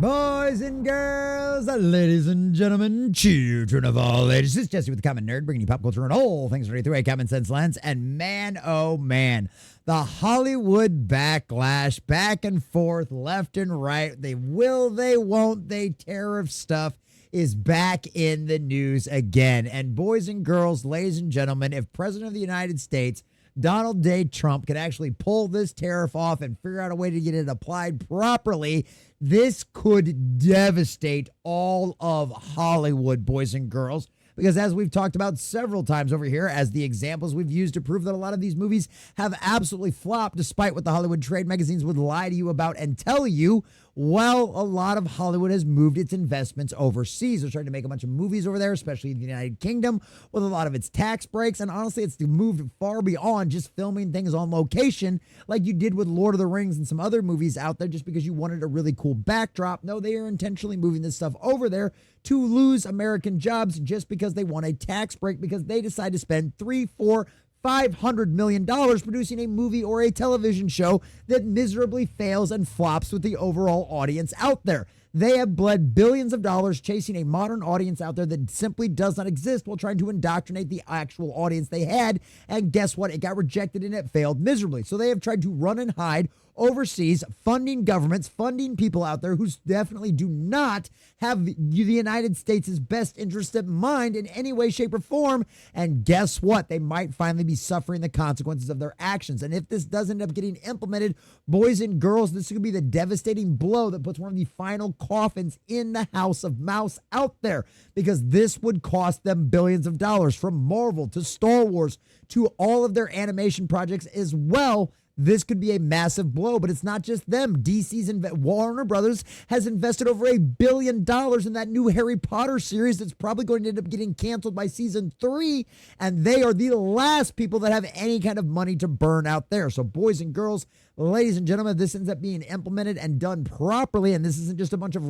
Boys and girls, ladies and gentlemen, children of all ages, this is Jesse with the Common Nerd, bringing you pop culture and all things ready through a common sense lens. And man, oh man, the Hollywood backlash, back and forth, left and right, they will, they won't, they tariff stuff is back in the news again. And boys and girls, ladies and gentlemen, if President of the United States Donald J. Trump could actually pull this tariff off and figure out a way to get it applied properly, this could devastate all of Hollywood, boys and girls. Because as we've talked about several times over here, as the examples we've used to prove that a lot of these movies have absolutely flopped, despite what the Hollywood trade magazines would lie to you about and tell you, well, a lot of Hollywood has moved its investments overseas. They're trying to make a bunch of movies over there, especially in the United Kingdom, with a lot of its tax breaks. And honestly, it's moved far beyond just filming things on location like you did with Lord of the Rings and some other movies out there just because you wanted a really cool backdrop. No, they are intentionally moving this stuff over there to lose American jobs just because they want a tax break, because they decide to spend $500 million producing a movie or a television show that miserably fails and flops with the overall audience out there. They have bled billions of dollars chasing a modern audience out there that simply does not exist while trying to indoctrinate the actual audience they had. And guess what? It got rejected and it failed miserably. So they have tried to run and hide overseas, funding governments, funding people out there who definitely do not have the United States' best interest at mind in any way, shape, or form. And guess what? They might finally be suffering the consequences of their actions. And if this does end up getting implemented, boys and girls, this could be the devastating blow that puts one of the final coffins in the house of mouse out there, because this would cost them billions of dollars, from Marvel to Star Wars to all of their animation projects as well. This could be a massive blow, but it's not just them. DC's Warner Brothers has invested over $1 billion in that new Harry Potter series that's probably going to end up getting canceled by season 3, and they are the last people that have any kind of money to burn out there. So boys and girls, ladies and gentlemen, this ends up being implemented and done properly, and this isn't just a bunch of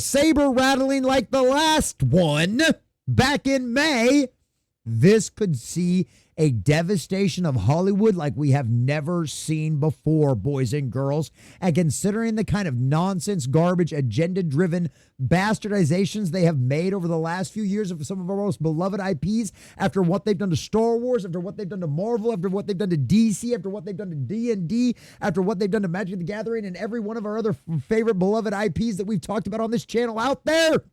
saber rattling like the last one back in May. This could see a devastation of Hollywood like we have never seen before, boys and girls. And considering the kind of nonsense, garbage, agenda-driven bastardizations they have made over the last few years of some of our most beloved IPs, after what they've done to Star Wars, after what they've done to Marvel, after what they've done to DC, after what they've done to D&D, after what they've done to Magic the Gathering and every one of our other favorite beloved IPs that we've talked about on this channel out there,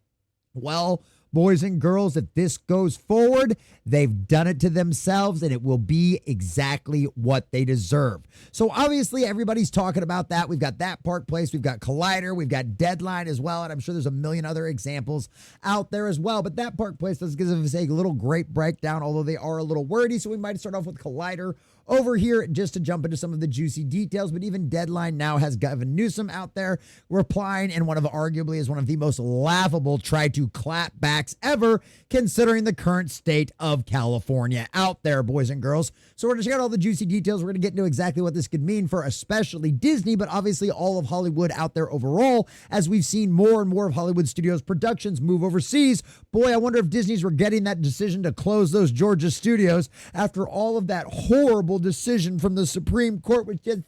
well, boys and girls, if this goes forward, they've done it to themselves, and it will be exactly what they deserve. So obviously everybody's talking about that. We've got That Park Place, we've got Collider, we've got Deadline as well, and I'm sure there's a million other examples out there as well. But That Park Place does give us a little great breakdown, although they are a little wordy, so we might start off with Collider over here just to jump into some of the juicy details. But even Deadline now has Gavin Newsom out there replying in one of the most laughable try to clap backs ever, considering the current state of California out there, boys and girls. So we're going to check out all the juicy details. We're going to get into exactly what this could mean for especially Disney, but obviously all of Hollywood out there overall, as we've seen more and more of Hollywood studios productions move overseas. Boy, I wonder if Disney's regretting that decision to close those Georgia studios after all of that horrible decision from the Supreme Court, which is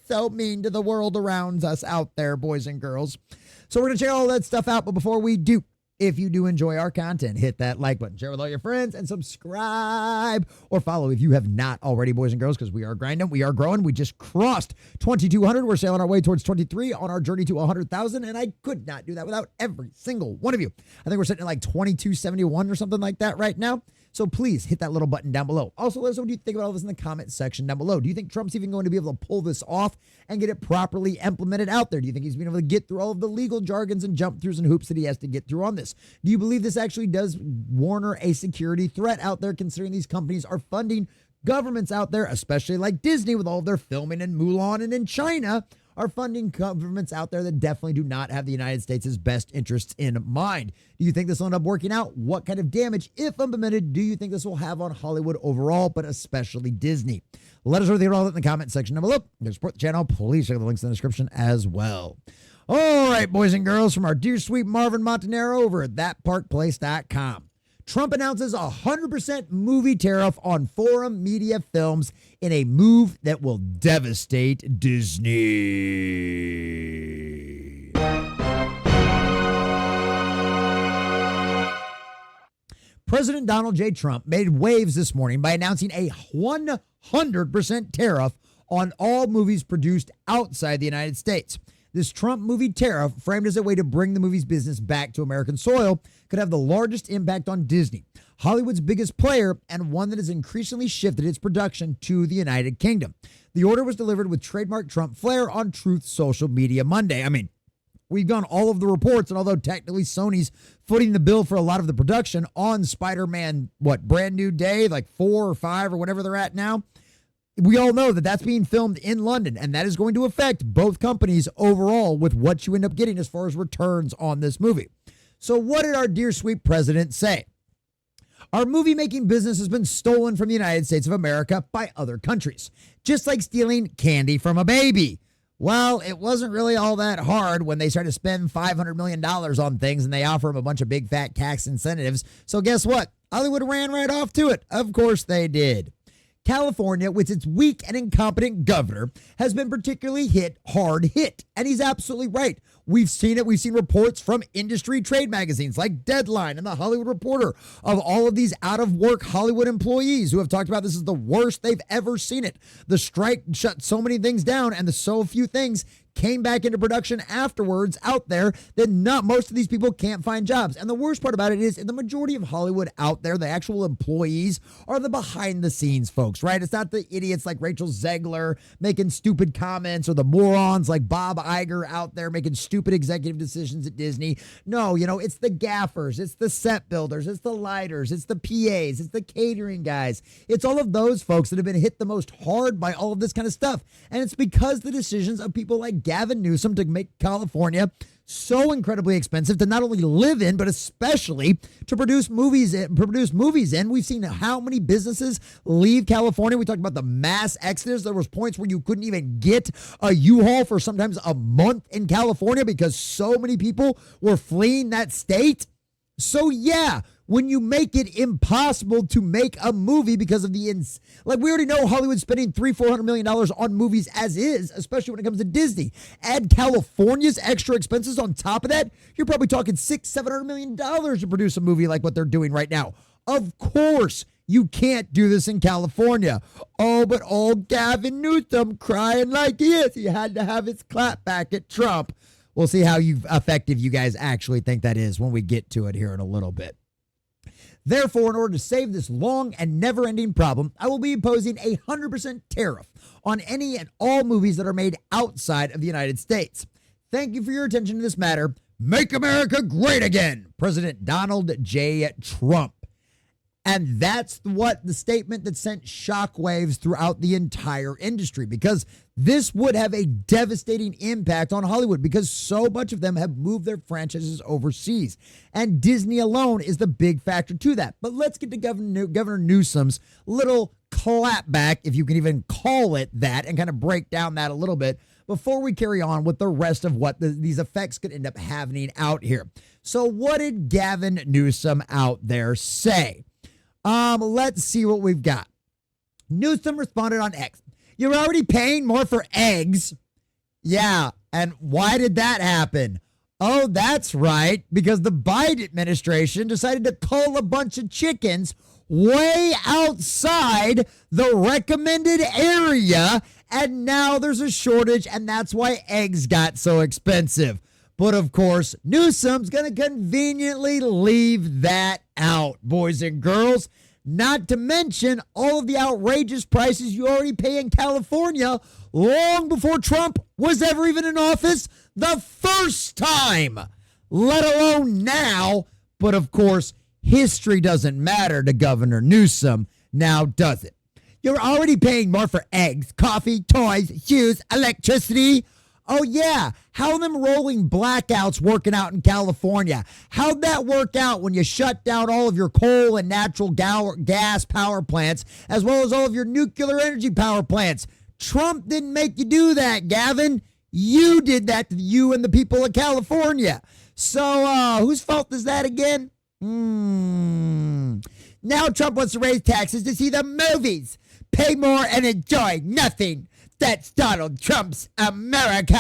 so mean to the world around us out there, boys and girls. So we're going to check all that stuff out. But before we do, if you do enjoy our content, hit that like button, share with all your friends, and subscribe or follow if you have not already, boys and girls, because we are grinding, we are growing. We just crossed 2,200. We're sailing our way towards 23 on our journey to 100,000, and I could not do that without every single one of you. I think we're sitting at like 2271 or something like that right now. So please hit that little button down below. Also, let us know what you think about all this in the comment section down below. Do you think Trump's even going to be able to pull this off and get it properly implemented out there? Do you think he's been able to get through all of the legal jargons and jump throughs and hoops that he has to get through on this? Do you believe this actually does Warner a security threat out there, considering these companies are funding governments out there, especially like Disney with all of their filming in Mulan and in China, are funding governments out there that definitely do not have the United States' best interests in mind? Do you think this will end up working out? What kind of damage, if implemented, do you think this will have on Hollywood overall, but especially Disney? Let us know all that in the comment section down below. To support the channel, please check the links in the description as well. All right, boys and girls, from our dear sweet Marvin Montanaro over at thatparkplace.com. Trump announces a 100% movie tariff on foreign media films in a move that will devastate Disney. President Donald J. Trump made waves this morning by announcing a 100% tariff on all movies produced outside the United States. This Trump movie tariff, framed as a way to bring the movies business back to American soil, could have the largest impact on Disney, Hollywood's biggest player, and one that has increasingly shifted its production to the United Kingdom. The order was delivered with trademark Trump flair on Truth Social Media Monday. I mean, we've gone all of the reports, and although technically Sony's footing the bill for a lot of the production on Spider-Man, brand new day, like 4 or 5 or whatever they're at now, we all know that that's being filmed in London, and that is going to affect both companies overall with what you end up getting as far as returns on this movie. So what did our dear sweet president say? Our movie-making business has been stolen from the United States of America by other countries, just like stealing candy from a baby. Well, it wasn't really all that hard when they started to spend $500 million on things and they offer them a bunch of big fat tax incentives. So guess what? Hollywood ran right off to it. Of course they did. California, with its weak and incompetent governor, has been particularly hard hit. And he's absolutely right. We've seen it. We've seen reports from industry trade magazines like Deadline and The Hollywood Reporter of all of these out-of-work Hollywood employees who have talked about this is the worst they've ever seen it. The strike shut so many things down, and the so few things came back into production afterwards out there that not most of these people can't find jobs. And the worst part about it is in the majority of Hollywood out there, the actual employees are the behind the scenes folks, right? It's not the idiots like Rachel Zegler making stupid comments or the morons like Bob Iger out there making stupid executive decisions at Disney. No, it's the gaffers, it's the set builders, it's the lighters, it's the PAs, it's the catering guys. It's all of those folks that have been hit the most hard by all of this kind of stuff. And it's because the decisions of people like Gavin Newsom to make California so incredibly expensive to not only live in, but especially to produce movies in. We've seen how many businesses leave California. We talked about the mass exodus. There was points where you couldn't even get a U-Haul for sometimes a month in California because so many people were fleeing that state. So yeah, when you make it impossible to make a movie because of we already know Hollywood's spending $300-400 million on movies as is, especially when it comes to Disney. Add California's extra expenses on top of that, you're probably talking $600-700 million to produce a movie like what they're doing right now. Of course, you can't do this in California. Oh, but old Gavin Newsom crying like he is. He had to have his clap back at Trump. We'll see how effective you guys actually think that is when we get to it here in a little bit. Therefore, in order to save this long and never-ending problem, I will be imposing a 100% tariff on any and all movies that are made outside of the United States. Thank you for your attention to this matter. Make America great again, President Donald J. Trump. And that's what the statement that sent shockwaves throughout the entire industry, because this would have a devastating impact on Hollywood because so much of them have moved their franchises overseas. And Disney alone is the big factor to that. But let's get to Governor Newsom's little clapback, if you can even call it that, and kind of break down that a little bit before we carry on with the rest of what these effects could end up happening out here. So what did Gavin Newsom out there say? Let's see what we've got. Newsom responded on X. You're already paying more for eggs. Yeah, and why did that happen? Oh, that's right, because the Biden administration decided to cull a bunch of chickens way outside the recommended area, and now there's a shortage, and that's why eggs got so expensive. But of course, Newsom's going to conveniently leave that out, boys and girls. Not to mention all of the outrageous prices you already pay in California long before Trump was ever even in office the first time, let alone now. But of course, history doesn't matter to Governor Newsom now, does it? You're already paying more for eggs, coffee, toys, shoes, electricity. Oh, yeah. How them rolling blackouts working out in California? How'd that work out when you shut down all of your coal and natural gas power plants, as well as all of your nuclear energy power plants? Trump didn't make you do that, Gavin. You did that to you and the people of California. So whose fault is that again? Now Trump wants to raise taxes to see the movies. Pay more and enjoy nothing. That's Donald Trump's America.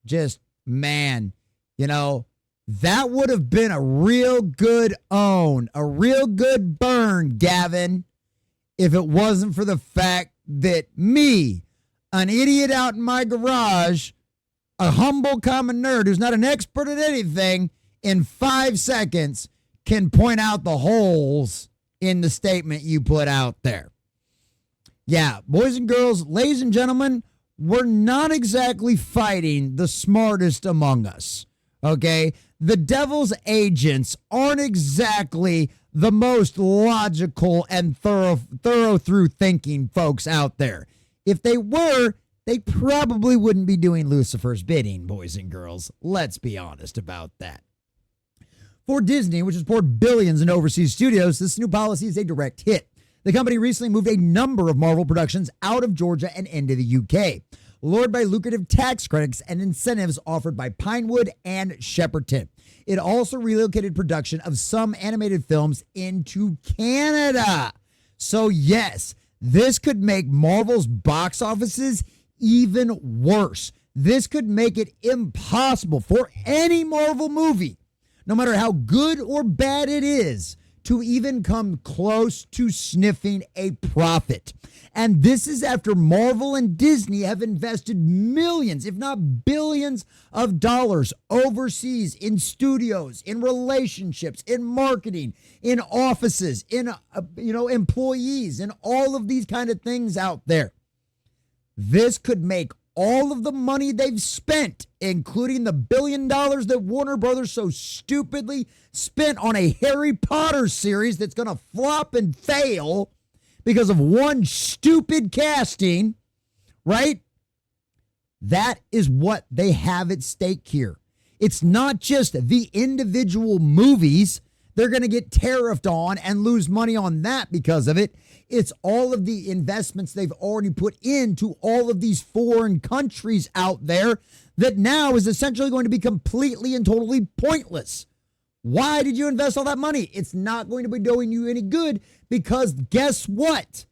Just, man, that would have been a real good own, a real good burn, Gavin, if it wasn't for the fact that me, an idiot out in my garage, a humble common nerd who's not an expert at anything, in 5 seconds can point out the holes in the statement you put out there. Yeah, boys and girls, ladies and gentlemen, we're not exactly fighting the smartest among us, okay? The devil's agents aren't exactly the most logical and thorough through thinking folks out there. If they were, they probably wouldn't be doing Lucifer's bidding, boys and girls. Let's be honest about that. For Disney, which has poured billions into overseas studios, this new policy is a direct hit. The company recently moved a number of Marvel productions out of Georgia and into the UK, lured by lucrative tax credits and incentives offered by Pinewood and Shepperton. It also relocated production of some animated films into Canada. So yes, this could make Marvel's box offices even worse. This could make it impossible for any Marvel movie, no matter how good or bad it is, to even come close to sniffing a profit. And this is after Marvel and Disney have invested millions, if not billions of dollars overseas in studios, in relationships, in marketing, in offices, in employees, and all of these kind of things out there. This could make all of the money they've spent, including the $1 billion that Warner Brothers so stupidly spent on a Harry Potter series that's going to flop and fail because of one stupid casting, right? That is what they have at stake here. It's not just the individual movies they're going to get tariffed on and lose money on that because of it. It's all of the investments they've already put into all of these foreign countries out there that now is essentially going to be completely and totally pointless. Why did you invest all that money? It's not going to be doing you any good because guess what?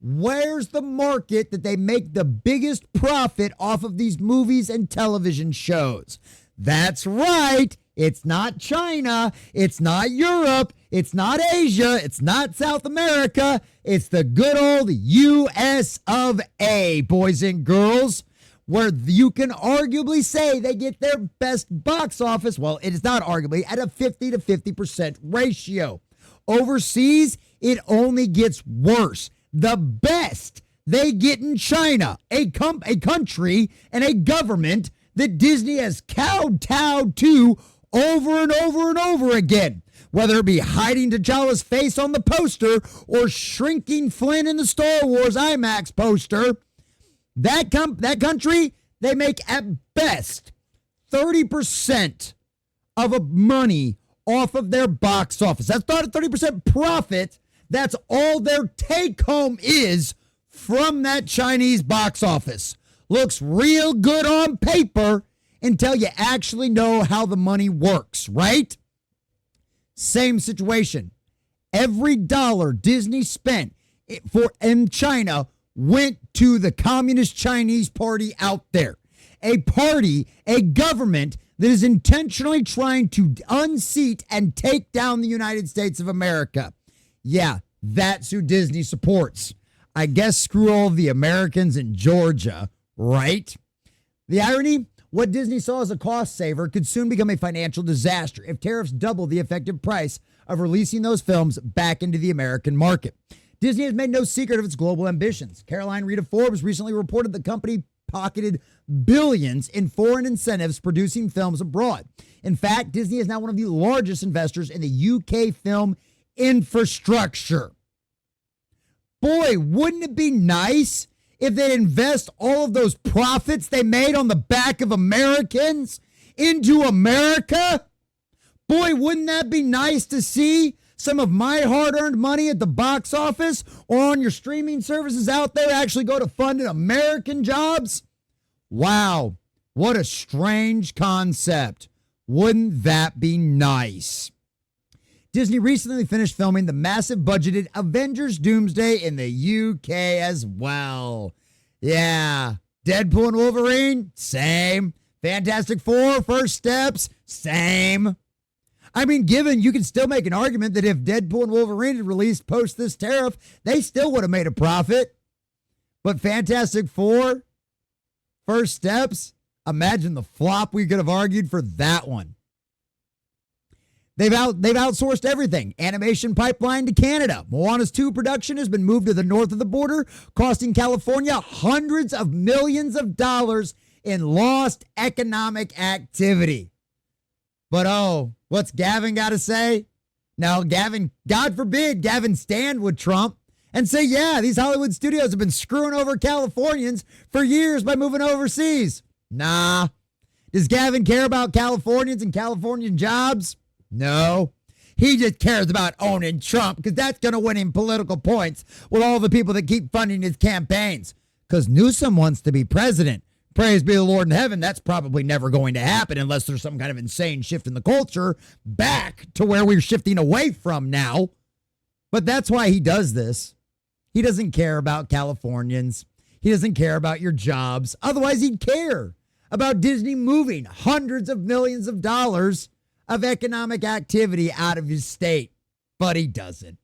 Where's the market that they make the biggest profit off of these movies and television shows? That's right. It's not China. It's not Europe. It's not Asia. It's not South America. It's the good old US of A, boys and girls, where you can arguably say they get their best box office. Well, it is not arguably at a 50 to 50% ratio. Overseas, it only gets worse. The best they get in China, a country and a government that Disney has kowtowed to over and over and over again, whether it be hiding T'Challa's face on the poster or shrinking Flynn in the Star Wars IMAX poster. That country, they make at best 30% of money off of their box office. That's not a 30% profit. That's all their take home is from that Chinese box office. Looks real good on paper until you actually know how the money works, right? Same situation. Every dollar Disney spent in China went to the Communist Chinese Party out there. A party, a government that is intentionally trying to unseat and take down the United States of America. Yeah, that's who Disney supports. I guess screw all the Americans in Georgia, right? The irony? What Disney saw as a cost saver could soon become a financial disaster if tariffs double the effective price of releasing those films back into the American market. Disney has made no secret of its global ambitions. Caroline Reed of Forbes recently reported the company pocketed billions in foreign incentives producing films abroad. In fact, Disney is now one of the largest investors in the UK film infrastructure. Boy, wouldn't it be nice if they'd invest all of those profits they made on the back of Americans into America? Boy, wouldn't that be nice to see some of my hard-earned money at the box office or on your streaming services out there actually go to funding American jobs? Wow. What a strange concept. Wouldn't that be nice? Disney recently finished filming the massive budgeted Avengers Doomsday in the UK as well. Yeah. Deadpool and Wolverine? Same. Fantastic Four, First Steps? Same. I mean, given you can still make an argument that if Deadpool and Wolverine had released post this tariff, they still would have made a profit. But Fantastic Four, First Steps, imagine the flop we could have argued for that one. They've outsourced everything. Animation pipeline to Canada. Moana's 2 production has been moved to the north of the border, costing California hundreds of millions of dollars in lost economic activity. But oh, what's Gavin got to say? Now, Gavin, God forbid, Gavin stand with Trump and say, yeah, these Hollywood studios have been screwing over Californians for years by moving overseas. Nah. Does Gavin care about Californians and Californian jobs? No. He just cares about owning Trump because that's going to win him political points with all the people that keep funding his campaigns. Because Newsom wants to be president. Praise be the Lord in heaven. That's probably never going to happen unless there's some kind of insane shift in the culture back to where we're shifting away from now. But that's why he does this. He doesn't care about Californians. He doesn't care about your jobs. Otherwise, he'd care about Disney moving hundreds of millions of dollars of economic activity out of his state. But he doesn't.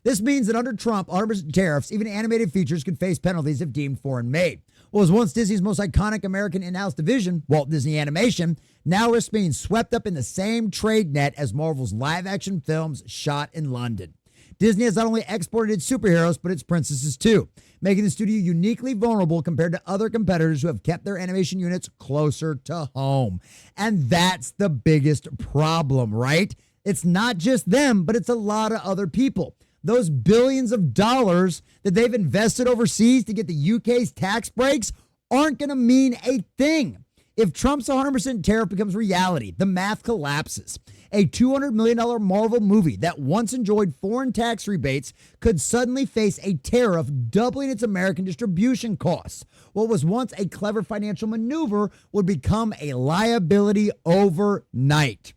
This means that under Trump, 100% tariffs, even animated features could face penalties if deemed foreign made. What was once Disney's most iconic American in-house division, Walt Disney Animation, now risks being swept up in the same trade net as Marvel's live-action films shot in London. Disney has not only exported its superheroes, but its princesses too, making the studio uniquely vulnerable compared to other competitors who have kept their animation units closer to home. And that's the biggest problem, right? It's not just them, but it's a lot of other people. Those billions of dollars that they've invested overseas to get the UK's tax breaks aren't going to mean a thing. If Trump's 100% tariff becomes reality, the math collapses. A $200 million Marvel movie that once enjoyed foreign tax rebates could suddenly face a tariff doubling its American distribution costs. What was once a clever financial maneuver would become a liability overnight.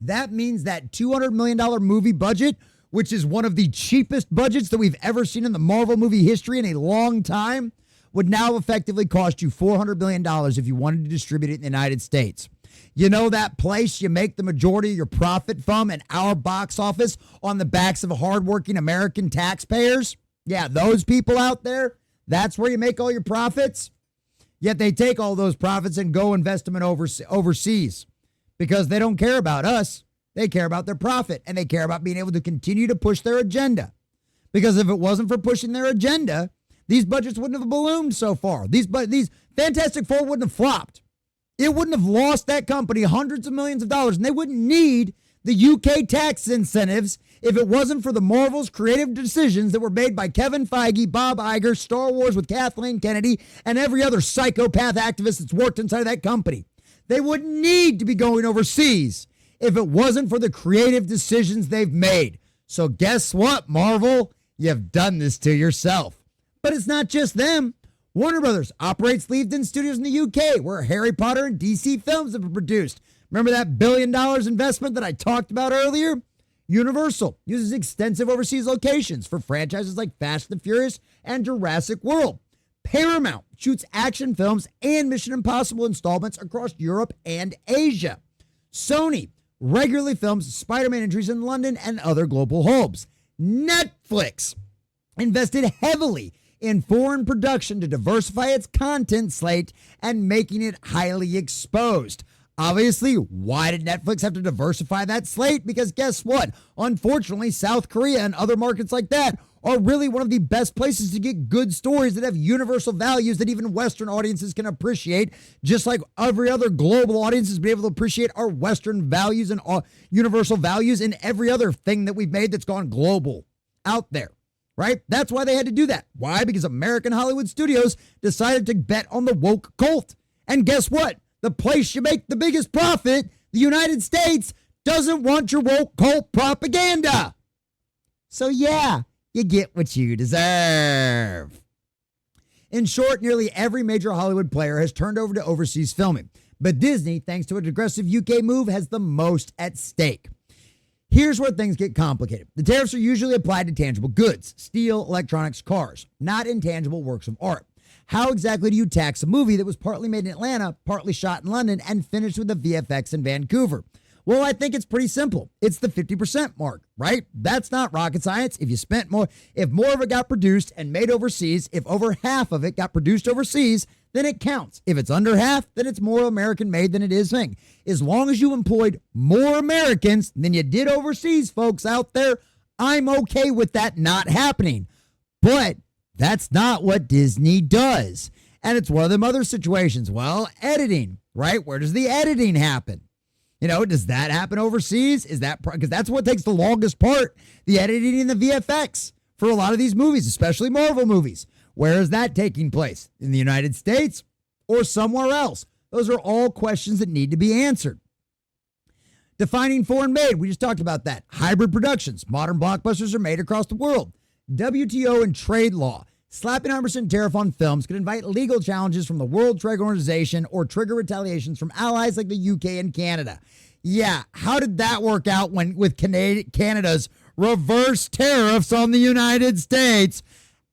That means that $200 million movie budget, which is one of the cheapest budgets that we've ever seen in the Marvel movie history in a long time, would now effectively cost you $400 million if you wanted to distribute it in the United States. You know that place you make the majority of your profit from in our box office on the backs of hardworking American taxpayers? Yeah, those people out there, that's where you make all your profits. Yet they take all those profits and go invest them in overseas because they don't care about us. They care about their profit, and they care about being able to continue to push their agenda. Because if it wasn't for pushing their agenda, these budgets wouldn't have ballooned so far. These Fantastic Four wouldn't have flopped. It wouldn't have lost that company hundreds of millions of dollars, and they wouldn't need the UK tax incentives if it wasn't for the Marvel's creative decisions that were made by Kevin Feige, Bob Iger, Star Wars with Kathleen Kennedy, and every other psychopath activist that's worked inside of that company. They wouldn't need to be going overseas if it wasn't for the creative decisions they've made. So guess what, Marvel? You've done this to yourself. But it's not just them. Warner Brothers operates Leavesden Studios in the UK, where Harry Potter and DC films have been produced. Remember that $1 billion investment that I talked about earlier? Universal uses extensive overseas locations for franchises like Fast and Furious and Jurassic World. Paramount shoots action films and Mission Impossible installments across Europe and Asia. Sony regularly films Spider-Man entries in London and other global hubs. Netflix invested heavily in foreign production to diversify its content slate and making it highly exposed. Obviously, why did Netflix have to diversify that slate? Because guess what? Unfortunately, South Korea and other markets like that are really one of the best places to get good stories that have universal values that even Western audiences can appreciate, just like every other global audience has been able to appreciate our Western values and universal values in every other thing that we've made that's gone global out there. Right? That's why they had to do that. Why? Because American Hollywood studios decided to bet on the woke cult. And guess what? The place you make the biggest profit, the United States, doesn't want your woke cult propaganda. So yeah, you get what you deserve. In short, nearly every major Hollywood player has turned over to overseas filming. But Disney, thanks to its aggressive UK move, has the most at stake. Here's where things get complicated. The tariffs are usually applied to tangible goods, steel, electronics, cars, not intangible works of art. How exactly do you tax a movie that was partly made in Atlanta, partly shot in London, and finished with the VFX in Vancouver? Well, I think it's pretty simple. It's the 50% mark, right? That's not rocket science. If you spent more, if more of it got produced and made overseas, if over half of it got produced overseas, then it counts. If it's under half, then it's more American made than it is thing. As long as you employed more Americans than you did overseas, folks out there, I'm okay with that not happening. But that's not what Disney does. And it's one of them other situations. Well, editing, right? Where does the editing happen? You know, does that happen overseas? Is that because that's what takes the longest part, the editing and the VFX for a lot of these movies, especially Marvel movies. Where is that taking place? In the United States or somewhere else? Those are all questions that need to be answered. Defining foreign made, we just talked about that. Hybrid productions, modern blockbusters are made across the world. WTO and trade law. Slapping 100% tariff on films could invite legal challenges from the World Trade Organization or trigger retaliations from allies like the UK and Canada. Yeah, how did that work out with Canada's reverse tariffs on the United States?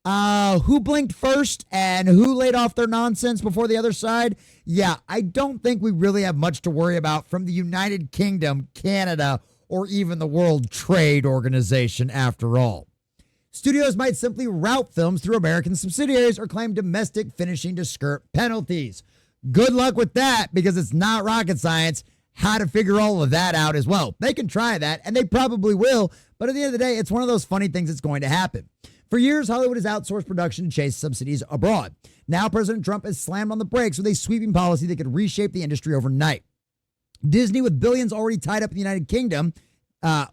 Who blinked first and who laid off their nonsense before the other side? Yeah, I don't think we really have much to worry about from the United Kingdom, Canada, or even the World Trade Organization after all. Studios might simply route films through American subsidiaries or claim domestic finishing to skirt penalties. Good luck with that, because it's not rocket science how to figure all of that out as well. They can try that, and they probably will, but at the end of the day, it's one of those funny things that's going to happen. For years, Hollywood has outsourced production to chase subsidies abroad. Now, President Trump has slammed on the brakes with a sweeping policy that could reshape the industry overnight. Disney, with billions already tied up in the United Kingdom,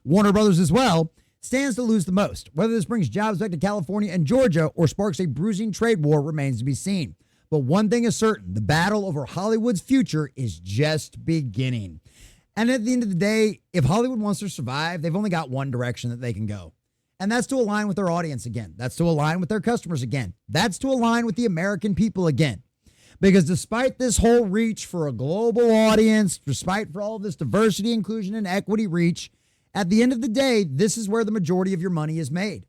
Warner Brothers as well, stands to lose the most. Whether this brings jobs back to California and Georgia or sparks a bruising trade war remains to be seen. But one thing is certain, the battle over Hollywood's future is just beginning. And at the end of the day, if Hollywood wants to survive, they've only got one direction that they can go. And that's to align with their audience again. That's to align with their customers again. That's to align with the American people again. Because despite this whole reach for a global audience, despite for all of this diversity, inclusion, and equity reach, at the end of the day, this is where the majority of your money is made.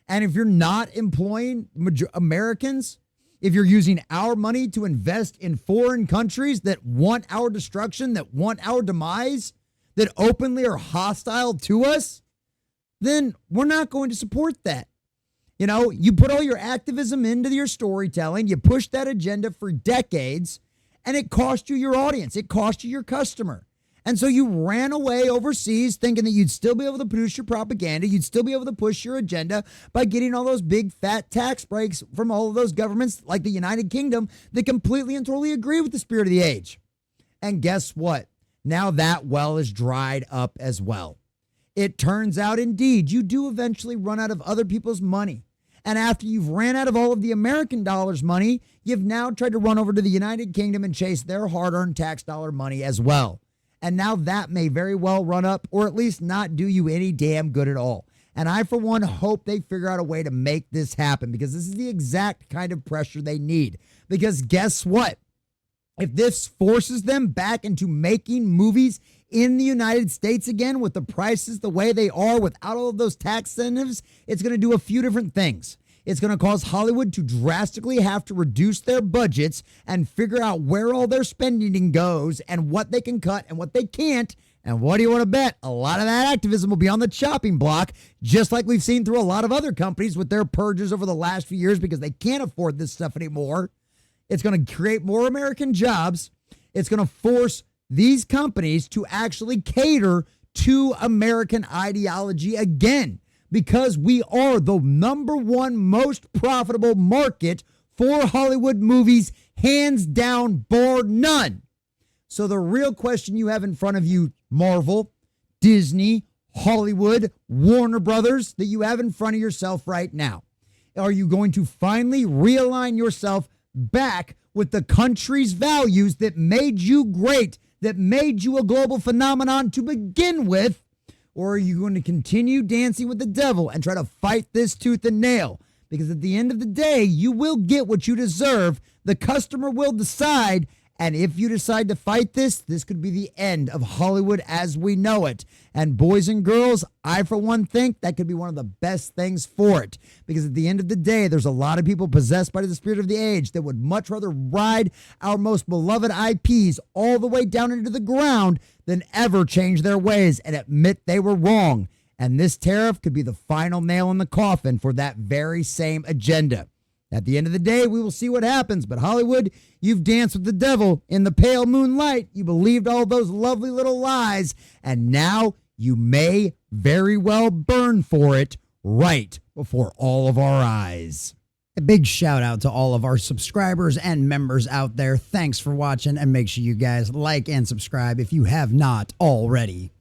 And if you're not employing Americans, if you're using our money to invest in foreign countries that want our destruction, that want our demise, that openly are hostile to us, then we're not going to support that. You know, you put all your activism into your storytelling, you push that agenda for decades, and it cost you your audience. It cost you your customer. And so you ran away overseas thinking that you'd still be able to produce your propaganda. You'd still be able to push your agenda by getting all those big fat tax breaks from all of those governments like the United Kingdom that completely and totally agree with the spirit of the age. And guess what? Now that well is dried up as well. It turns out indeed you do eventually run out of other people's money. And after you've ran out of all of the American dollars money, you've now tried to run over to the United Kingdom and chase their hard-earned tax dollar money as well. And now that may very well run up, or at least not do you any damn good at all. And I, for one, hope they figure out a way to make this happen, because this is the exact kind of pressure they need. Because guess what? If this forces them back into making movies in the United States again with the prices the way they are without all of those tax incentives, it's going to do a few different things. It's going to cause Hollywood to drastically have to reduce their budgets and figure out where all their spending goes and what they can cut and what they can't. And what do you want to bet? A lot of that activism will be on the chopping block, just like we've seen through a lot of other companies with their purges over the last few years because they can't afford this stuff anymore. It's going to create more American jobs. It's going to force these companies to actually cater to American ideology again, because we are the number one most profitable market for Hollywood movies, hands down, bar none. So the real question you have in front of you, Marvel, Disney, Hollywood, Warner Brothers, that you have in front of yourself right now, are you going to finally realign yourself back with the country's values that made you great, that made you a global phenomenon to begin with? Or are you going to continue dancing with the devil and try to fight this tooth and nail? because at the end of the day, you will get what you deserve. The customer will decide. And if you decide to fight this could be the end of Hollywood as we know it. And boys and girls, I for one think that could be one of the best things for it. Because at the end of the day, there's a lot of people possessed by the spirit of the age that would much rather ride our most beloved IPs all the way down into the ground than ever change their ways and admit they were wrong. And this tariff could be the final nail in the coffin for that very same agenda. At the end of the day, we will see what happens. But Hollywood, you've danced with the devil in the pale moonlight. You believed all those lovely little lies. And now you may very well burn for it right before all of our eyes. A big shout out to all of our subscribers and members out there. Thanks for watching. And make sure you guys like and subscribe if you have not already.